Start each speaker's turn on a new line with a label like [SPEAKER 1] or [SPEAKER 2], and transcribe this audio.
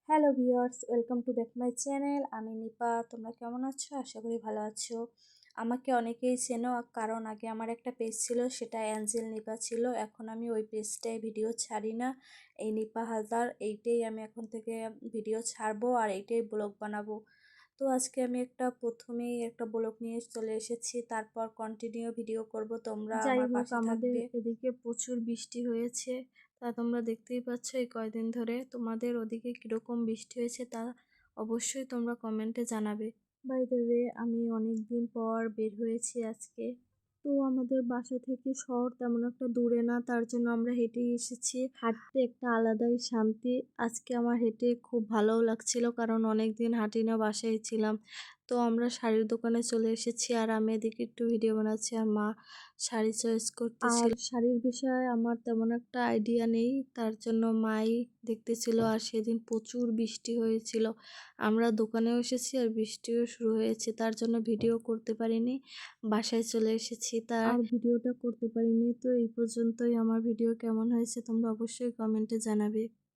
[SPEAKER 1] Hello viewers, welcome to back my channel. আমি নিপা। তোমরা কেমন আছো? আশা করি ভালো আছো। আমাকে অনেকেই চেনো, কারণ আগে আমার একটা পেজ ছিল, সেটা অ্যাঞ্জেল নিপা ছিল। এখন আমি ওই পেজটায় ভিডিও ছাড়ি না। এই নিপা হালদার এইটাই আমি এখন থেকে ভিডিও ছাড়বো আর এইটাই ব্লগ বানাবো। তো আজকে আমি প্রথমেই একটা ব্লগ নিয়ে চলে এসেছি, তারপর কন্টিনিউ ভিডিও করব। তোমরা
[SPEAKER 2] যাই
[SPEAKER 1] আমার
[SPEAKER 2] হোক,
[SPEAKER 1] পাশে
[SPEAKER 2] আমাদের
[SPEAKER 1] থাকবে।
[SPEAKER 2] এদিকে প্রচুর বৃষ্টি হয়েছে। তা তোমরা দেখতেই পাচ্ছ এই কয়দিন ধরে। তোমাদের ওদিকে কিরকম বৃষ্টি হয়েছে তা অবশ্যই তোমরা কমেন্টে জানাবে। বাই দ্য ওয়ে, আমি অনেক দিন পর বের হয়েছি আজকে। তো আমাদের বাসা থেকে শহর তেমন একটা দূরে না, তার জন্য আমরা হেঁটেই এসেছি। হাঁটতে একটা আলাদাই শান্তি। আজকে আমার হেঁটে খুব ভালোও লাগছিল, কারণ অনেক দিন হাঁটি না, বাসায় ছিলাম। তো আমরা শাড়ির দোকানে চলে এসেছি, আর আমি এদিকে একটু ভিডিও বানাচ্ছি আর মা শাড়ি চয়েস করতেছিল। আর শাড়ির বিষয়ে আমার তেমন একটা আইডিয়া নেই, তার জন্য মাই দেখতেছিল। আর সেদিন প্রচুর বৃষ্টি হয়েছিল, আমরা দোকানেও এসেছি আর বৃষ্টিও শুরু হয়েছে, তার জন্য ভিডিও করতে পারিনি, বাসায় চলে এসেছি, তার ভিডিওটা করতে পারিনি। তো এই পর্যন্তই। আমার ভিডিও কেমন হয়েছে তোমরা অবশ্যই কমেন্টে জানাবে।